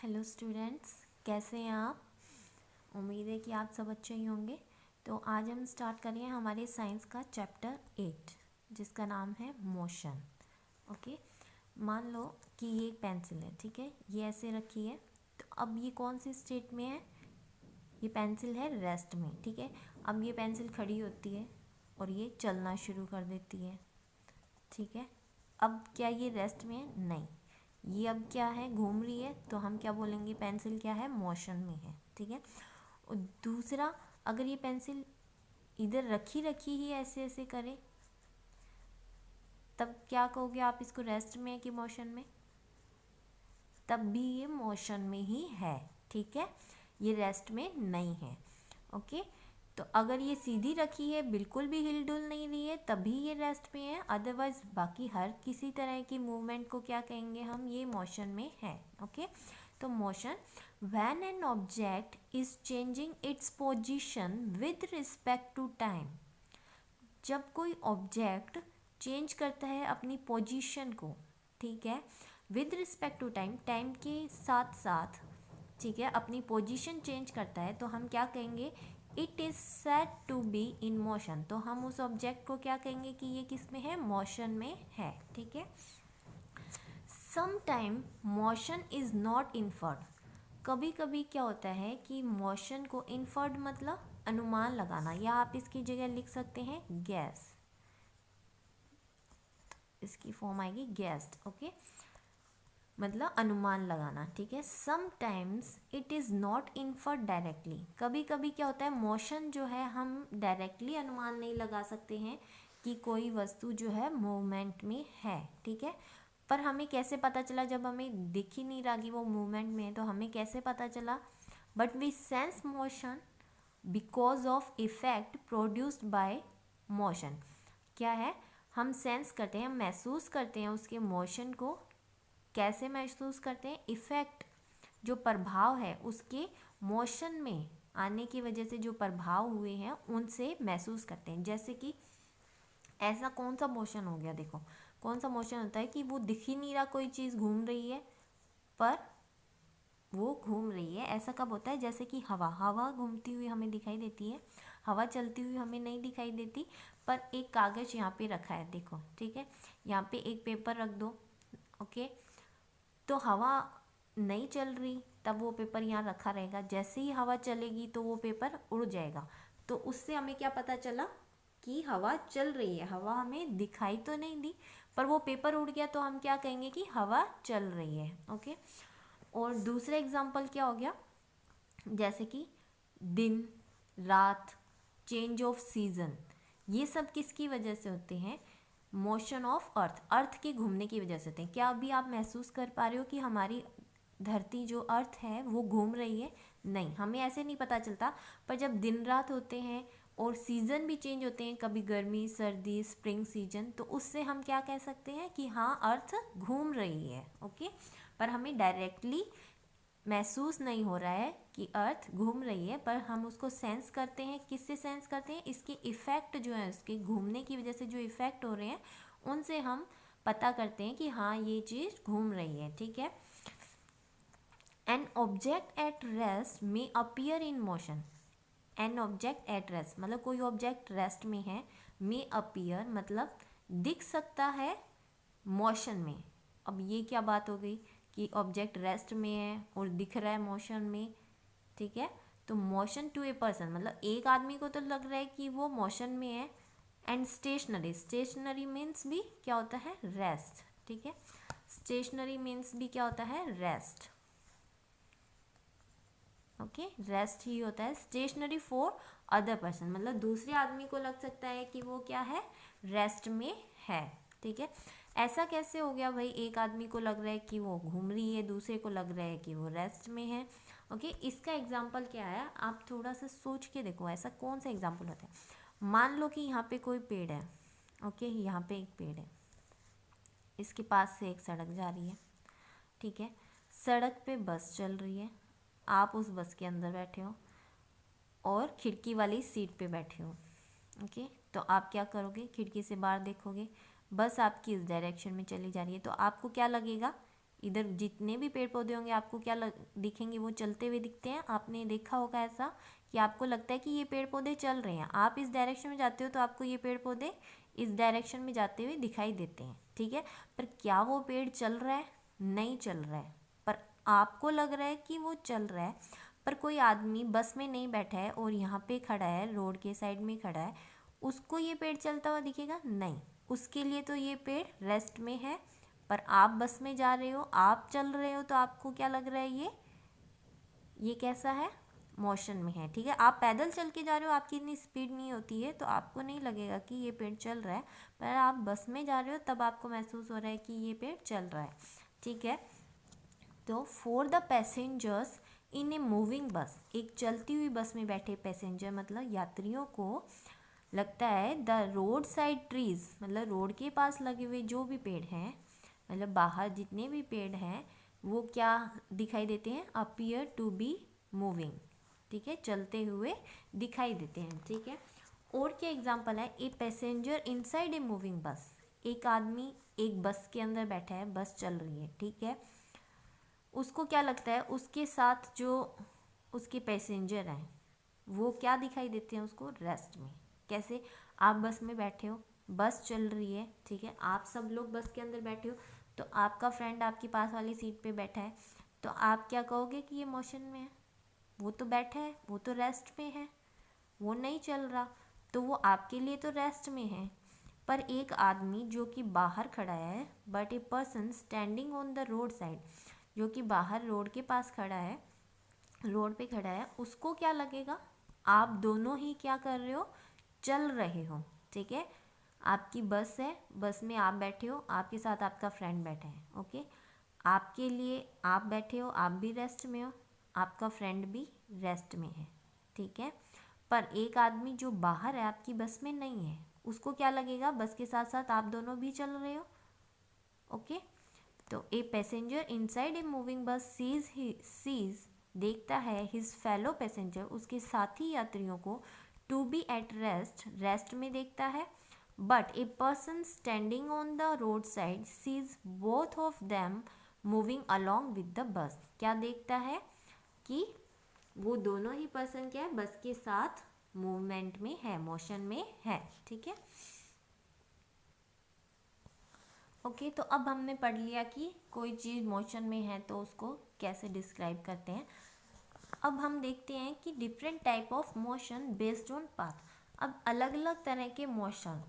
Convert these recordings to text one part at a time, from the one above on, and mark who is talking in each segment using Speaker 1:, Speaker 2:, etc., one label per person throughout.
Speaker 1: Hello students, कैसे हैं आप। उम्मीद है कि आप सब अच्छे ही होंगे। तो आज हम स्टार्ट करेंगे हमारे साइंस का चैप्टर 8 जिसका नाम है मोशन। ओके, मान लो कि ये एक पेंसिल है, ठीक है, ये ऐसे रखी है। तो अब ये कौन सी स्टेट में है, ये पेंसिल है रेस्ट में, ठीक है। अब ये पेंसिल खड़ी होती है और ये चलना शुरू कर देती है, ठीक है। अब क्या ये रेस्ट में है? नहीं, ये अब क्या है, घूम रही है। तो हम क्या बोलेंगे, पेंसिल क्या है, मोशन में है, ठीक है। और दूसरा, अगर ये पेंसिल इधर रखी रखी ही ऐसे ऐसे करे, तब क्या कहोगे आप, इसको रेस्ट में है कि मोशन में? तब भी ये मोशन में ही है, ठीक है, ये रेस्ट में नहीं है। ओके, तो अगर ये सीधी रखी है, बिल्कुल भी हिल डुल नहीं रही है, तभी ये रेस्ट में है। अदरवाइज बाकी हर किसी तरह की मूवमेंट को क्या कहेंगे हम, ये मोशन में है। ओके, तो motion, when an object is changing its position with respect to time, जब कोई ऑब्जेक्ट चेंज करता है अपनी पोजीशन को, ठीक है, with respect to time, time के साथ साथ, ठीक है, अपनी पोजीशन चेंज करता है, तो हम क्या कहेंगे, it is said to be in motion. तो हम उस ऑब्जेक्ट को क्या कहेंगे कि ये किस में है, मोशन में है, ठीक है। Some time motion is not inferred, कभी कभी क्या होता है कि मोशन को इन्फर्ड मतलब अनुमान लगाना, या आप इसकी जगह लिख सकते हैं गैस, इसकी फॉर्म आएगी गेस्ट। ओके, मतलब अनुमान लगाना, ठीक है। Sometimes it is not inferred directly, कभी कभी क्या होता है, मोशन जो है हम डायरेक्टली अनुमान नहीं लगा सकते हैं कि कोई वस्तु जो है मूवमेंट में है, ठीक है। पर हमें कैसे पता चला, जब हमें दिख ही नहीं रहा कि वो मूवमेंट में है, तो हमें कैसे पता चला, but we sense motion because of effect produced by motion. क्या है, हम सेंस करते हैं, महसूस करते हैं उसके मोशन को। कैसे महसूस करते हैं, इफेक्ट, जो प्रभाव है उसके मोशन में आने की वजह से जो प्रभाव हुए हैं उनसे महसूस करते हैं। जैसे कि ऐसा कौन सा मोशन हो गया, देखो कौन सा मोशन होता है कि वो दिख ही नहीं रहा, कोई चीज़ घूम रही है पर वो घूम रही है। ऐसा कब होता है, जैसे कि हवा, हवा घूमती हुई हमें दिखाई देती है, हवा चलती हुई हमें नहीं दिखाई देती। पर एक कागज़ यहाँ पे रखा है, देखो, ठीक है, यहाँ पे एक पेपर रख दो, ओके, तो हवा नहीं चल रही, तब वो पेपर यहाँ रखा रहेगा। जैसे ही हवा चलेगी तो वो पेपर उड़ जाएगा। तो उससे हमें क्या पता चला कि हवा चल रही है, हवा हमें दिखाई तो नहीं दी, पर वो पेपर उड़ गया, तो हम क्या कहेंगे कि हवा चल रही है। ओके, और दूसरा एग्जाम्पल क्या हो गया, जैसे कि दिन रात, चेंज ऑफ सीजन, ये सब किसकी वजह से होते हैं, मोशन ऑफ अर्थ, अर्थ के घूमने की वजह से होते हैं। क्या अभी आप महसूस कर पा रहे हो कि हमारी धरती जो अर्थ है वो घूम रही है? नहीं, हमें ऐसे नहीं पता चलता। पर जब दिन रात होते हैं और सीज़न भी चेंज होते हैं, कभी गर्मी सर्दी स्प्रिंग सीजन, तो उससे हम क्या कह सकते हैं कि हाँ, अर्थ घूम रही है। ओके, पर हमें डायरेक्टली महसूस नहीं हो रहा है कि अर्थ घूम रही है, पर हम उसको सेंस करते हैं। किससे सेंस करते हैं, इसके इफ़ेक्ट जो है, उसके घूमने की वजह से जो इफ़ेक्ट हो रहे हैं उनसे हम पता करते हैं कि हाँ, ये चीज़ घूम रही है, ठीक है। एन ऑब्जेक्ट एट रेस्ट में appear in motion, an object at rest मतलब कोई ऑब्जेक्ट रेस्ट में है, में अपीयर मतलब दिख सकता है मोशन में। अब ये क्या बात हो गई कि ऑब्जेक्ट रेस्ट में है और दिख रहा है मोशन में, ठीक है। तो मोशन टू ए पर्सन मतलब एक आदमी को तो लग रहा है कि वो मोशन में है। एंड स्टेशनरी, स्टेशनरी मीन्स भी क्या होता है, रेस्ट, ठीक है, स्टेशनरी मीन्स भी क्या होता है, रेस्ट। ओके, रेस्ट ही होता है। स्टेशनरी फॉर अदर पर्सन मतलब दूसरे आदमी को लग सकता है कि वो क्या है, रेस्ट में है, ठीक है। ऐसा कैसे हो गया भाई, एक आदमी को लग रहा है कि वो घूम रही है, दूसरे को लग रहा है कि वो रेस्ट में है। ओके, इसका एग्जाम्पल क्या है, आप थोड़ा सा सोच के देखो, ऐसा कौन सा एग्जाम्पल होता है। मान लो कि यहाँ पे कोई पेड़ है, ओके, यहाँ पे एक पेड़ है, इसके पास से एक सड़क जा रही है, ठीक है। सड़क पे बस चल रही है, आप उस बस के अंदर बैठे हो और खिड़की वाली सीट पे बैठे हो, ओके। तो आप क्या करोगे, खिड़की से बाहर देखोगे, बस आपकी इस डायरेक्शन में चली जा रही है, तो आपको क्या लगेगा, इधर जितने भी पेड़ पौधे होंगे आपको क्या दिखेंगे, वो चलते हुए दिखते हैं। आपने देखा होगा ऐसा कि आपको लगता है कि ये पेड़ पौधे चल रहे हैं, आप इस डायरेक्शन में जाते हो तो आपको ये पेड़ पौधे इस डायरेक्शन में जाते हुए दिखाई देते हैं, ठीक है। पर क्या वो पेड़ चल रहा है? नहीं चल रहा है, पर आपको लग रहा है कि वो चल रहा है। पर कोई आदमी बस में नहीं बैठा है और यहाँ पे खड़ा है, रोड के साइड में खड़ा है, उसको ये पेड़ चलता हुआ दिखेगा? नहीं, उसके लिए तो ये पेड़ रेस्ट में है। पर आप बस में जा रहे हो, आप चल रहे हो, तो आपको क्या लग रहा है, ये कैसा है? मोशन में है, ठीक है। आप पैदल चल के जा रहे हो, आपकी इतनी स्पीड नहीं होती है, तो आपको नहीं लगेगा कि ये पेड़ चल रहा है। पर आप बस में जा रहे हो तब आपको महसूस हो रहा है कि ये पेड़ चल रहा है, ठीक है। तो for the passengers in A moving बस, एक चलती हुई बस में बैठे पैसेंजर मतलब यात्रियों को लगता है द रोड साइड ट्रीज, मतलब रोड के पास लगे हुए जो भी पेड़ हैं, मतलब बाहर जितने भी पेड़ हैं, वो क्या दिखाई देते हैं? अपीयर टू बी मूविंग, ठीक है, चलते हुए दिखाई देते हैं, ठीक है। और क्या एग्जांपल है? ए पैसेंजर इनसाइड ए मूविंग बस, एक आदमी एक बस के अंदर बैठा है, बस चल रही है, ठीक है। उसको क्या लगता है, उसके साथ जो उसके पैसेंजर हैं वो क्या दिखाई देते हैं उसको? रेस्ट में। कैसे? आप बस में बैठे हो, बस चल रही है, ठीक है, आप सब लोग बस के अंदर बैठे हो, तो आपका फ्रेंड आपकी पास वाली सीट पे बैठा है, तो आप क्या कहोगे कि ये मोशन में है? वो तो बैठा है, वो तो रेस्ट में है, वो नहीं चल रहा, तो वो आपके लिए तो रेस्ट में है। पर एक आदमी जो कि बाहर खड़ा है, but a person standing on the road side, जो कि बाहर रोड के पास खड़ा है, रोड पे खड़ा है, उसको क्या लगेगा? आप दोनों ही क्या कर रहे हो? चल रहे हो, ठीक है। आपकी बस है, बस में आप बैठे हो, आपके साथ आपका फ्रेंड बैठा है, ओके। आपके लिए आप बैठे हो, आप भी रेस्ट में हो, आपका फ्रेंड भी रेस्ट में है, ठीक है। पर एक आदमी जो बाहर है, आपकी बस में नहीं है, उसको क्या लगेगा? बस के साथ साथ आप दोनों भी चल रहे हो, ओके। तो a passenger inside a moving bus sees देखता है हिज फेलो पैसेंजर, उसके साथी यात्रियों को, to be at rest, rest में देखता है। But a person standing on the road side sees both of them moving along with the bus, क्या देखता है कि वो दोनों ही पर्सन क्या है? बस के साथ मूवमेंट में है, मोशन में है, ठीक है। ओके, तो अब हमने पढ़ लिया कि कोई चीज़ मोशन में है तो उसको कैसे डिस्क्राइब करते हैं। अब हम देखते हैं कि different type of motion based on path. अब अलग अलग तरह के मोशन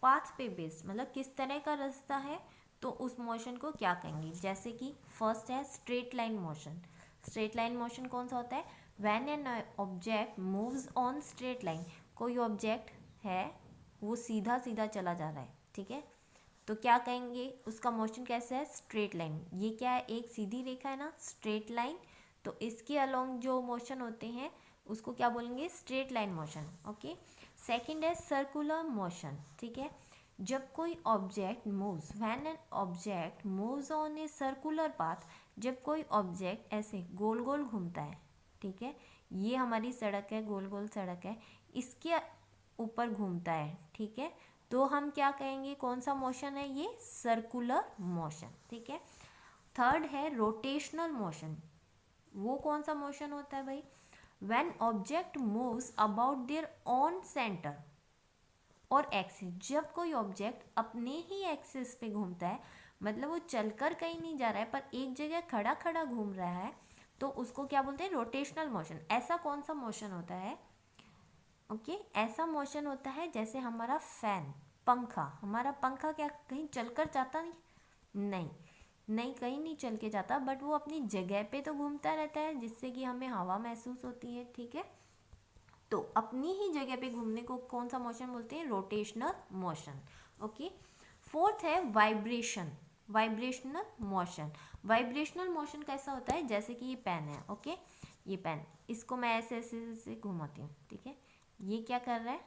Speaker 1: पाथ पे बेस्ड, मतलब किस तरह का रास्ता है तो उस मोशन को क्या कहेंगे। जैसे कि फर्स्ट है straight line motion. Straight line motion कौन सा होता है? When an object moves on straight line, कोई ऑब्जेक्ट है वो सीधा सीधा चला जा रहा है, ठीक है, तो क्या कहेंगे उसका मोशन कैसा है? Straight line. ये क्या है? एक सीधी रेखा है ना, स्ट्रेट लाइन, तो इसके अलोंग जो मोशन होते हैं उसको क्या बोलेंगे? Straight line motion, okay. Second है सर्कुलर मोशन, ठीक है। जब कोई object moves, when an object moves on a circular path, जब कोई ऑब्जेक्ट ऐसे गोल गोल घूमता है, ठीक है, ये हमारी सड़क है, गोल गोल सड़क है, इसके ऊपर घूमता है, ठीक है, तो हम क्या कहेंगे? कौन सा मोशन है ये? सर्कुलर मोशन, ठीक है। थर्ड है रोटेशनल मोशन। वो कौन सा मोशन होता है भाई? When object moves about their own centre और एक्सिस, जब कोई ऑब्जेक्ट अपने ही एक्सिस पे घूमता है, मतलब वो चलकर कहीं नहीं जा रहा है पर एक जगह खड़ा खड़ा घूम रहा है, तो उसको क्या बोलते हैं? Rotational motion. ऐसा कौन सा मोशन होता है? ओके, ऐसा मोशन होता है जैसे हमारा फैन, पंखा, हमारा पंखा क्या कहीं चलकर जाता नहीं, नहीं कहीं नहीं चल के जाता, बट वो अपनी जगह पे तो घूमता रहता है जिससे कि हमें हवा महसूस होती है, ठीक है। तो अपनी ही जगह पे घूमने को कौन सा मोशन बोलते हैं? Rotational motion, okay. फोर्थ है vibration, vibrational motion. Vibrational motion कैसा होता है? जैसे कि ये पेन है, ओके, ये पेन, इसको मैं ऐसे ऐसे ऐसे घुमाती हूँ, ठीक है, ये क्या कर रहा है?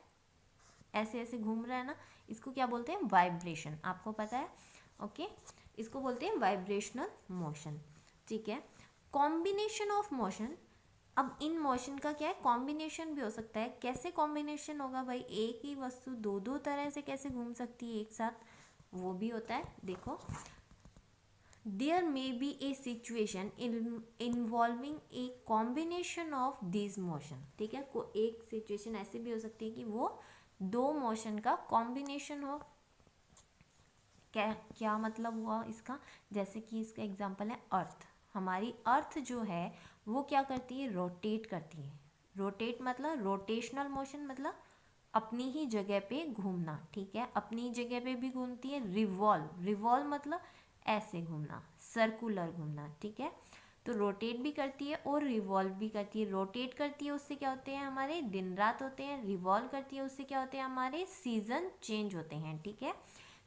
Speaker 1: ऐसे ऐसे घूम रहा है ना, इसको क्या बोलते हैं? वाइब्रेशन, आपको पता है, ओके, इसको बोलते हैं वाइब्रेशनल मोशन, ठीक है। कॉम्बिनेशन ऑफ मोशन, अब इन मोशन का क्या है? कॉम्बिनेशन भी हो सकता है। कैसे कॉम्बिनेशन होगा भाई? एक ही वस्तु दो दो तरह से कैसे घूम सकती है एक साथ? वो भी होता है, देखो, there may be a situation involving a combination of this motion, ठीक है। एक सिचुएशन ऐसी भी हो सकती है कि वो दो मोशन का कॉम्बिनेशन हो। क्या क्या मतलब हुआ इसका, जैसे कि इसका एग्जांपल है अर्थ। हमारी अर्थ जो है वो क्या करती है, रोटेट करती है। रोटेट मतलब रोटेशनल मोशन, मतलब अपनी ही जगह पे घूमना, ठीक है, अपनी जगह पे भी घूमती है। रिवॉल्व, रिवॉल्व मतलब ऐसे घूमना, सर्कुलर घूमना, ठीक है। तो रोटेट भी करती है और रिवॉल्व भी करती है। रोटेट करती है उससे क्या होते हैं, हमारे दिन रात होते हैं। रिवॉल्व करती है उससे क्या होते हैं, हमारे सीजन चेंज होते हैं, ठीक है।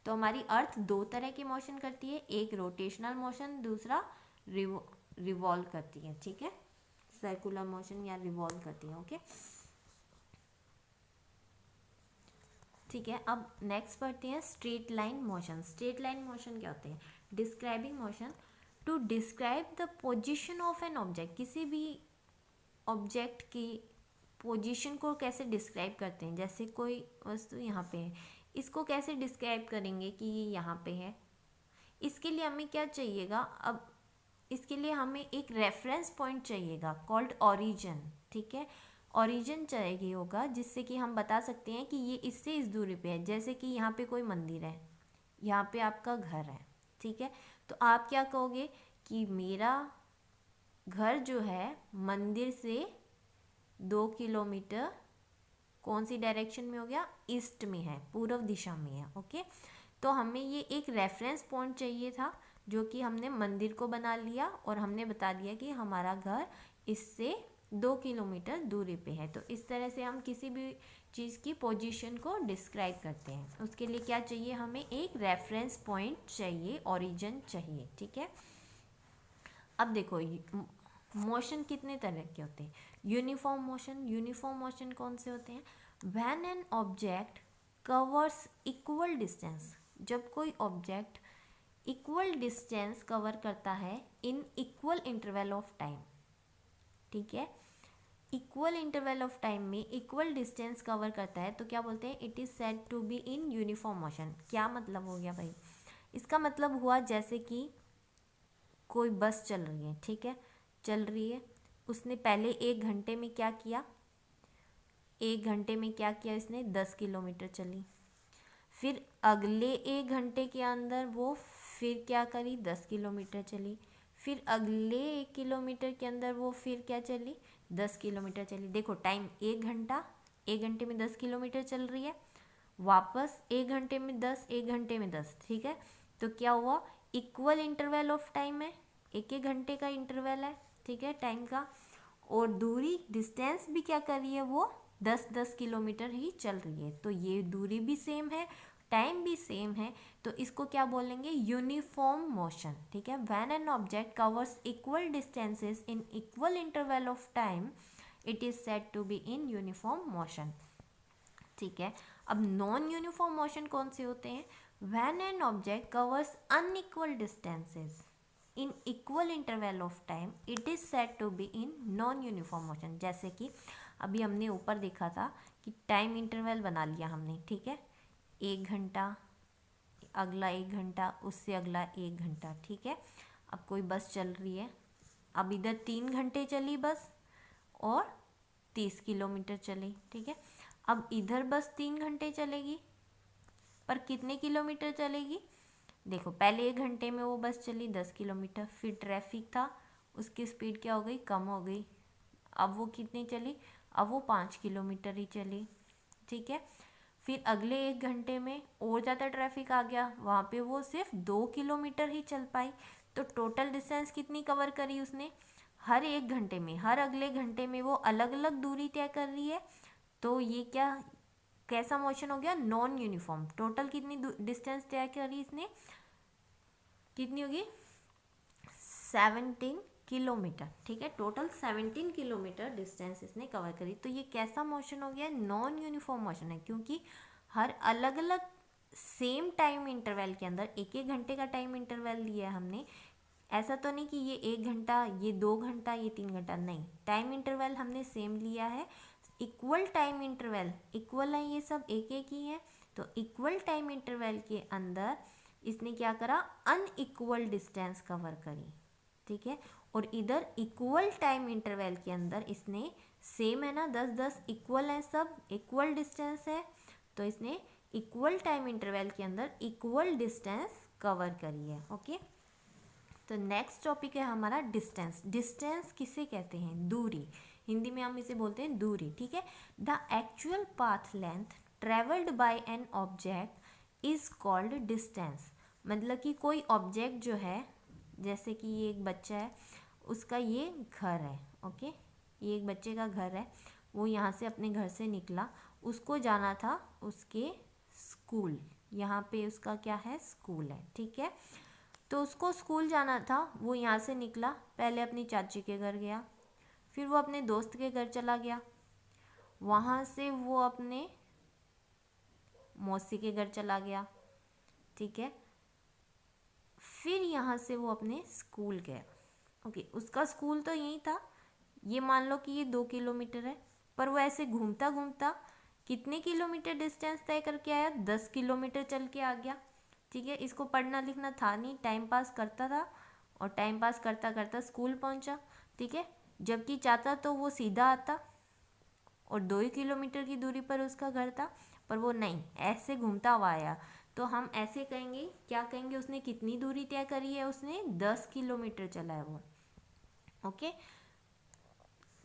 Speaker 1: तो हमारी अर्थ दो तरह के मोशन करती है, एक रोटेशनल मोशन, दूसरा रिवॉल्व करती है, ठीक है, सर्कुलर मोशन या रिवॉल्व करती है, ओके, ठीक है। अब नेक्स्ट पढ़ते हैं straight line motion. Straight line motion क्या होते हैं, describing motion to describe the position of an object. किसी भी ऑब्जेक्ट की पोजीशन को कैसे डिस्क्राइब करते हैं, जैसे कोई वस्तु यहाँ पे है, इसको कैसे डिस्क्राइब करेंगे कि ये यहाँ पे है। इसके लिए हमें क्या चाहिएगा, अब इसके लिए हमें एक रेफरेंस पॉइंट चाहिएगा कॉल्ड ओरिजिन, ठीक है। ओरिजिन चाहिए होगा जिससे कि हम बता सकते हैं कि ये इससे इस दूरी पे है। जैसे कि यहाँ पे कोई मंदिर है, यहाँ पे आपका घर है, ठीक है। तो आप क्या कहोगे कि मेरा घर जो है मंदिर से 2 किलोमीटर कौन सी डायरेक्शन में हो गया, ईस्ट में है, पूर्व दिशा में है, ओके। तो हमें ये एक रेफरेंस पॉइंट चाहिए था, जो कि हमने मंदिर को बना लिया और हमने बता दिया कि हमारा घर इससे 2 किलोमीटर दूरी पे है। तो इस तरह से हम किसी भी चीज़ की पोजीशन को डिस्क्राइब करते हैं। उसके लिए क्या चाहिए, हमें एक रेफरेंस पॉइंट चाहिए, ओरिजिन चाहिए, ठीक है। अब देखो मोशन कितने तरह के होते हैं, यूनिफॉर्म मोशन। यूनिफॉर्म मोशन कौन से होते हैं, when an object covers equal distance, जब कोई ऑब्जेक्ट इक्वल डिस्टेंस कवर करता है in equal interval of time, ठीक है। इक्वल इंटरवल ऑफ टाइम में इक्वल डिस्टेंस कवर करता है तो क्या बोलते हैं, it is said to be in uniform motion. क्या मतलब हो गया भाई, इसका मतलब हुआ जैसे कि कोई बस चल रही है, ठीक है, चल रही है, उसने पहले 1 घंटे में क्या किया, 1 घंटे में क्या किया, इसने 10 किलोमीटर चली। फिर अगले 1 घंटे के अंदर वो फिर क्या करी, 10 किलोमीटर चली। फिर अगले 1 किलोमीटर के अंदर वो फिर क्या चली, 10 किलोमीटर चली। देखो टाइम 1 घंटा, 1 घंटे में 10 किलोमीटर चल रही है, वापस 1 घंटे में 10, 1 घंटे में 10, ठीक है। तो क्या हुआ, इक्वल इंटरवल ऑफ टाइम है, एक एक घंटे का इंटरवल है, ठीक है, टाइम का। और दूरी डिस्टेंस भी क्या कर रही है, वो 10-10 किलोमीटर ही चल रही है। तो ये दूरी भी सेम है, टाइम भी सेम है, तो इसको क्या बोलेंगे, यूनिफॉर्म मोशन, ठीक है। When an object covers equal distances in equal interval of time it is said to be in uniform motion, ठीक है। अब नॉन यूनिफॉर्म मोशन कौन से होते हैं, when an object covers unequal distances in equal interval of time it is said to be in non uniform motion. जैसे कि अभी हमने ऊपर देखा था कि टाइम इंटरवल बना लिया हमने, ठीक है, 1 घंटा, अगला 1 घंटा, उससे अगला 1 घंटा, ठीक है। अब कोई बस चल रही है, अब इधर 3 घंटे चली बस और 30 किलोमीटर चली, ठीक है। अब इधर बस 3 घंटे चलेगी पर कितने किलोमीटर चलेगी, देखो पहले 1 घंटे में वो बस चली 10 किलोमीटर, फिर ट्रैफिक था, उसकी स्पीड क्या हो गई, कम हो गई। अब वो कितनी चली, अब वो 5 किलोमीटर ही चली, ठीक है। फिर अगले 1 घंटे में और ज़्यादा ट्रैफिक आ गया, वहाँ पे वो सिर्फ 2 किलोमीटर ही चल पाई। तो टोटल डिस्टेंस कितनी कवर करी उसने, हर 1 घंटे में, हर अगले घंटे में वो अलग अलग दूरी तय कर रही है। तो ये क्या, कैसा मोशन हो गया, नॉन यूनिफॉर्म। टोटल कितनी डिस्टेंस तय करी इसने, कितनी होगी, 17 किलोमीटर, ठीक है। टोटल 17 किलोमीटर डिस्टेंस इसने कवर करी। तो ये कैसा मोशन हो गया, नॉन यूनिफॉर्म मोशन है, क्योंकि हर अलग अलग सेम टाइम इंटरवल के अंदर, एक एक घंटे का टाइम इंटरवल लिया है हमने। ऐसा तो नहीं कि ये 1 घंटा, ये 2 घंटा, ये 3 घंटा, नहीं, टाइम इंटरवल हमने सेम लिया है। इक्वल टाइम इंटरवल, इक्वल है ये सब, एक एक ही है। तो इक्वल टाइम इंटरवल के अंदर इसने क्या करा, अनइक्वल डिस्टेंस कवर करी, ठीक है। और इधर इक्वल टाइम इंटरवल के अंदर इसने, सेम है ना, 10-10 इक्वल है, सब इक्वल डिस्टेंस है, तो इसने इक्वल टाइम इंटरवल के अंदर इक्वल डिस्टेंस कवर करी है। ओके, तो नेक्स्ट टॉपिक है हमारा डिस्टेंस। डिस्टेंस किसे कहते हैं, दूरी, हिंदी में हम इसे बोलते हैं दूरी, ठीक है। The actual path length travelled by N object is called distance. मतलब कि कोई ऑब्जेक्ट जो है, जैसे कि ये एक बच्चा है, उसका ये घर है, ओके, ये एक बच्चे का घर है, वो यहाँ से अपने घर से निकला, उसको जाना था उसके स्कूल, यहाँ पे उसका क्या है, स्कूल है, ठीक है। तो उसको स्कूल जाना था, वो यहाँ से निकला, पहले अपनी चाची के घर गया, फिर वो अपने दोस्त के घर चला गया, वहाँ से वो अपने मौसी के घर चला गया, ठीक है। फिर यहाँ से वो अपने स्कूल गया, ओके। उसका स्कूल तो यहीं था, ये मान लो कि ये 2 किलोमीटर है, पर वो ऐसे घूमता घूमता कितने किलोमीटर डिस्टेंस तय करके आया, 10 किलोमीटर चल के आ गया, ठीक है। इसको पढ़ना लिखना था नहीं, टाइम पास करता था, और टाइम पास करता करता स्कूल पहुंचा, ठीक है। जबकि चाहता तो वो सीधा आता और 2 ही किलोमीटर की दूरी पर उसका घर था, पर वो नहीं, ऐसे घूमता हुआ आया। तो हम ऐसे कहेंगे, क्या कहेंगे, उसने कितनी दूरी तय करी है, उसने 10 किलोमीटर चला है वो, ओके,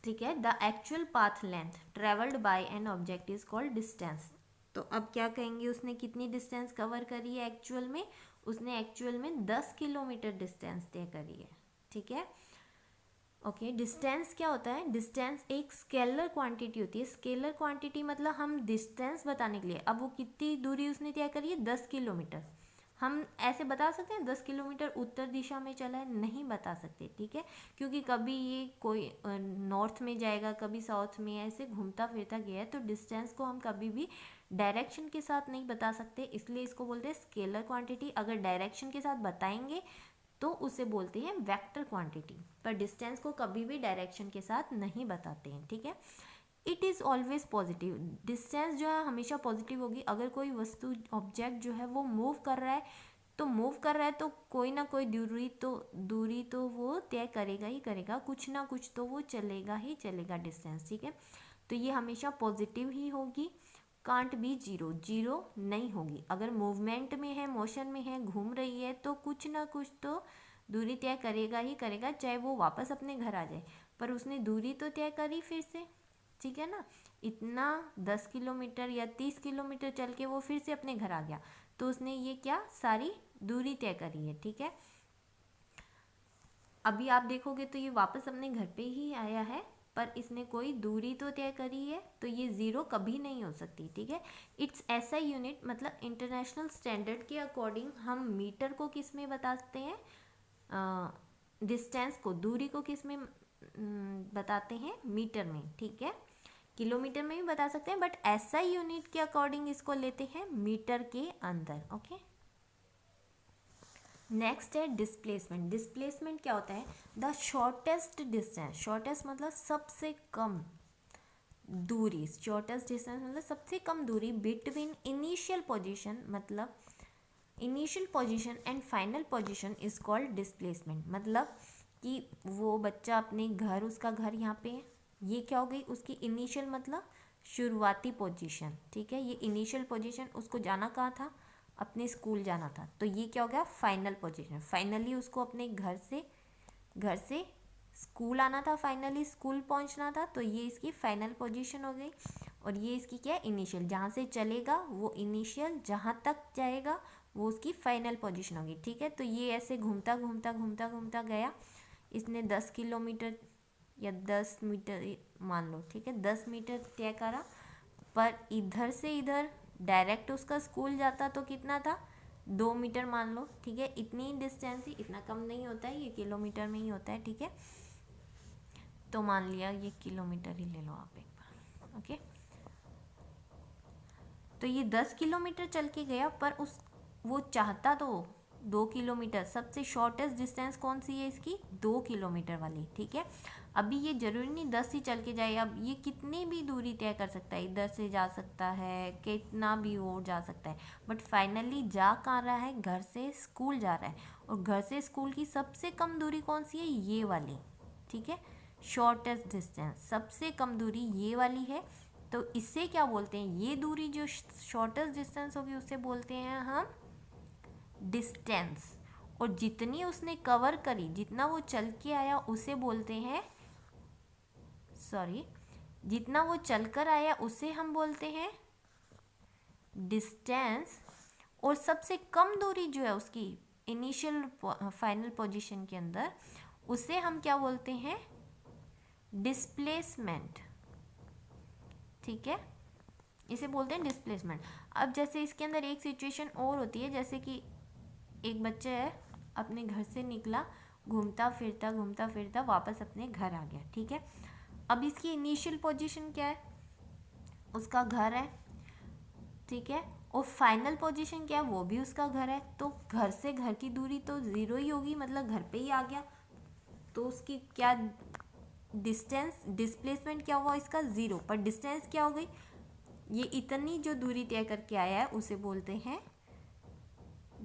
Speaker 1: ठीक है। The actual path length travelled by N object is called distance. तो अब क्या कहेंगे, उसने कितनी डिस्टेंस कवर करी है एक्चुअल में, उसने एक्चुअल में 10 किलोमीटर डिस्टेंस तय करी है, ठीक है। ओके, डिस्टेंस क्या होता है, डिस्टेंस एक स्केलर क्वांटिटी होती है। स्केलर क्वांटिटी मतलब हम डिस्टेंस बताने के लिए, अब वो कितनी दूरी उसने तय करी है, 10 किलोमीटर, हम ऐसे बता सकते हैं 10 किलोमीटर उत्तर दिशा में चला है, नहीं बता सकते, ठीक है, क्योंकि कभी ये कोई नॉर्थ में जाएगा, कभी साउथ में, ऐसे घूमता फिरता गया है, तो डिस्टेंस को हम कभी भी डायरेक्शन के साथ नहीं बता सकते, इसलिए इसको बोलते हैं स्केलर क्वांटिटी। अगर डायरेक्शन के साथ बताएंगे तो उसे बोलते हैं वेक्टर क्वांटिटी, पर डिस्टेंस को कभी भी डायरेक्शन के साथ नहीं बताते हैं, ठीक है। It is always positive, distance जो है हमेशा पॉजिटिव होगी। अगर कोई वस्तु, ऑब्जेक्ट जो है वो मूव कर रहा है, तो कोई ना कोई दूरी तो वो तय करेगा ही करेगा, कुछ ना कुछ तो वो चलेगा ही चलेगा डिस्टेंस, ठीक है। तो ये हमेशा पॉजिटिव ही होगी, कांट बी जीरो नहीं होगी। अगर मूवमेंट में है, मोशन में है, घूम रही है, तो कुछ ना कुछ तो दूरी तय करेगा ही करेगा, चाहे वो वापस अपने घर आ जाए, पर उसने दूरी तो तय करी फिर से, ठीक है ना। इतना 10 किलोमीटर या 30 किलोमीटर चल के वो फिर से अपने घर आ गया, तो उसने ये क्या, सारी दूरी तय करी है, ठीक है। अभी आप देखोगे तो ये वापस अपने घर पे ही आया है, पर इसने कोई दूरी तो तय करी है, तो ये ज़ीरो कभी नहीं हो सकती, ठीक है। इट्स ऐसा यूनिट, मतलब इंटरनेशनल स्टैंडर्ड के अकॉर्डिंग हम मीटर को किस में बताते हैं, डिस्टेंस को, दूरी को किस में बताते हैं, मीटर में, ठीक है। किलोमीटर में भी बता सकते हैं, बट ऐसा यूनिट के अकॉर्डिंग इसको लेते हैं मीटर के अंदर, ओके। नेक्स्ट है डिस्प्लेसमेंट। डिस्प्लेसमेंट क्या होता है, द शॉर्टेस्ट डिस्टेंस, शॉर्टेस्ट मतलब सबसे कम दूरी, शॉर्टेस्ट डिस्टेंस मतलब सबसे कम दूरी बिटवीन इनिशियल पोजीशन, मतलब initial position and final position is called displacement. मतलब कि वो बच्चा अपने घर, उसका घर यहाँ पे है, ये क्या हो गई उसकी इनिशियल, मतलब शुरुआती पोजीशन, ठीक है। ये इनिशियल पोजीशन, उसको जाना कहाँ था, अपने स्कूल जाना था, तो ये क्या हो गया, फाइनल पोजीशन। फाइनली उसको अपने घर से स्कूल आना था, फाइनली स्कूल पहुंचना था, तो ये इसकी फाइनल पोजीशन हो गई। और ये इसकी क्या है, इनिशियल, जहाँ से चलेगा वो इनिशियल, जहाँ तक जाएगा वो उसकी फाइनल पोजीशन होगी, ठीक है। तो ये ऐसे घूमता घूमता घूमता घूमता गया, इसने 10 किलोमीटर या 10 मीटर मान लो, ठीक है, 10 मीटर तय करा, पर इधर से इधर डायरेक्ट उसका स्कूल जाता तो कितना था, 2 मीटर मान लो, ठीक है। इतनी ही डिस्टेंस ही, इतना कम नहीं होता है, ये किलोमीटर में ही होता है, ठीक है। तो मान लिया ये किलोमीटर ही ले लो आप एक बार, ओके। तो ये 10 किलोमीटर चल के गया, पर वो चाहता तो 2 किलोमीटर, सबसे शॉर्टेस्ट डिस्टेंस कौन सी है इसकी, 2 किलोमीटर वाली, ठीक है। अभी ये जरूरी नहीं 10 ही चल के जाए, अब ये कितनी भी दूरी तय कर सकता है, इधर से जा सकता है, कितना भी और जा सकता है, बट फाइनली जा कहाँ रहा है, घर से स्कूल जा रहा है, और घर से स्कूल की सबसे कम दूरी कौन सी है, ये वाली, ठीक है। शॉर्टेस्ट डिस्टेंस, सबसे कम दूरी ये वाली है, तो इससे क्या बोलते हैं, ये दूरी जो शॉर्टेस्ट डिस्टेंस होगी उसे बोलते हैं हम डिस्टेंस, और जितनी उसने कवर करी, जितना वो चल के आया उसे बोलते हैं, जितना वो चलकर आया उसे हम बोलते हैं डिस्टेंस, और सबसे कम दूरी जो है उसकी इनिशियल फाइनल पोजीशन के अंदर, उसे हम क्या बोलते हैं, डिस्प्लेसमेंट, ठीक है, इसे बोलते हैं डिस्प्लेसमेंट। अब जैसे इसके अंदर एक सिचुएशन और होती है, जैसे कि एक बच्चा है, अपने घर से निकला, घूमता फिरता वापस अपने घर आ गया, ठीक है। अब इसकी इनिशियल पोजीशन क्या है, उसका घर है, ठीक है, और फाइनल पोजीशन क्या है, वो भी उसका घर है, तो घर से घर की दूरी तो 0 ही होगी, मतलब घर पे ही आ गया, तो उसकी क्या डिस्टेंस, डिस्प्लेसमेंट क्या हुआ इसका 0, पर डिस्टेंस क्या हो गई, ये इतनी जो दूरी तय करके आया है उसे बोलते हैं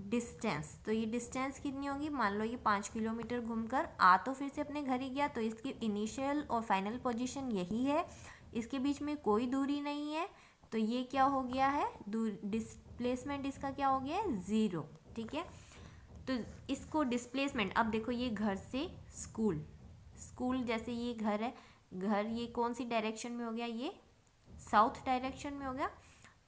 Speaker 1: डिस्टेंस। तो ये डिस्टेंस कितनी होगी, मान लो ये 5 किलोमीटर घूमकर आ तो फिर से अपने घर ही गया, तो इसकी इनिशियल और फाइनल पोजीशन यही है, इसके बीच में कोई दूरी नहीं है, तो ये क्या हो गया है, डिस्प्लेसमेंट इसका क्या हो गया है, 0, ठीक है। तो इसको डिस्प्लेसमेंट, अब देखो ये घर से स्कूल, स्कूल जैसे ये घर है, घर ये कौन सी डायरेक्शन में हो गया, ये साउथ डायरेक्शन में हो गया,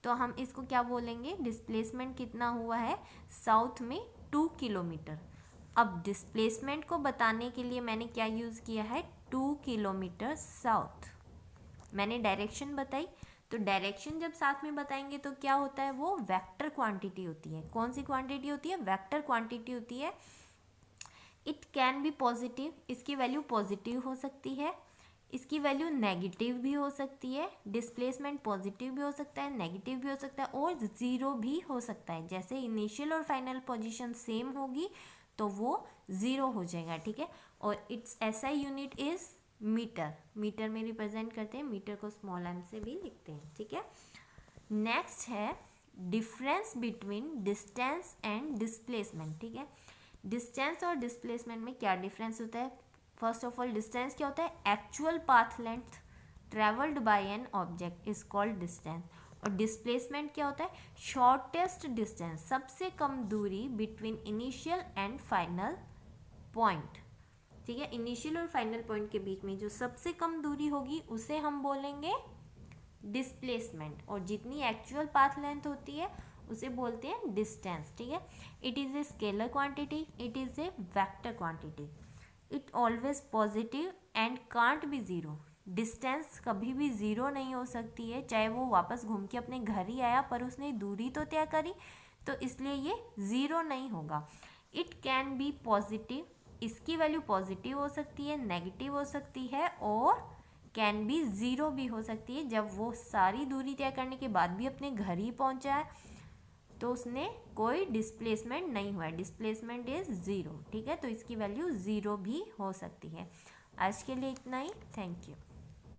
Speaker 1: तो हम इसको क्या बोलेंगे, डिस्प्लेसमेंट कितना हुआ है, साउथ में 2 किलोमीटर। अब डिस्प्लेसमेंट को बताने के लिए मैंने क्या यूज़ किया है, 2 किलोमीटर साउथ, मैंने डायरेक्शन बताई, तो डायरेक्शन जब साथ में बताएंगे तो क्या होता है, वो वेक्टर क्वांटिटी होती है, कौन सी क्वांटिटी होती है, वेक्टर क्वांटिटी होती है। इट कैन बी पॉजिटिव, इसकी वैल्यू पॉजिटिव हो सकती है, इसकी वैल्यू नेगेटिव भी हो सकती है, डिस्प्लेसमेंट पॉजिटिव भी हो सकता है, नेगेटिव भी हो सकता है, और 0 भी हो सकता है। जैसे इनिशियल और फाइनल पोजीशन सेम होगी तो वो 0 हो जाएगा, ठीक है। और its SI unit is metre, metre में रिप्रेजेंट करते हैं, मीटर को स्मॉल m से भी लिखते हैं, ठीक है। नेक्स्ट है difference between distance and displacement, ठीक है। डिस्टेंस और डिस्प्लेसमेंट में क्या डिफरेंस होता है, फर्स्ट ऑफ ऑल डिस्टेंस क्या होता है, actual path length travelled by N object is called distance, और डिस्प्लेसमेंट क्या होता है, शॉर्टेस्ट डिस्टेंस, सबसे कम दूरी between initial and final point, ठीक है। इनिशियल और फाइनल पॉइंट के बीच में जो सबसे कम दूरी होगी उसे हम बोलेंगे डिस्प्लेसमेंट, और जितनी एक्चुअल पाथ लेंथ होती है उसे बोलते हैं डिस्टेंस, ठीक है। It is a scalar quantity, it is a vector quantity, it always positive and can't be 0, distance कभी भी 0 नहीं हो सकती है, चाहे वो वापस घूम के अपने घर ही आया पर उसने दूरी तो तय करी, तो इसलिए ये 0 नहीं होगा। इट कैन बी पॉजिटिव, इसकी वैल्यू पॉजिटिव हो सकती है, नेगेटिव हो सकती है, और कैन बी 0 भी हो सकती है, जब वो सारी दूरी तय करने के बाद भी अपने घर ही पहुंचा है तो उसने कोई डिस्प्लेसमेंट नहीं हुआ है, डिस्प्लेसमेंट इज 0, ठीक है। तो इसकी वैल्यू 0 भी हो सकती है। आज के लिए इतना ही, थैंक यू।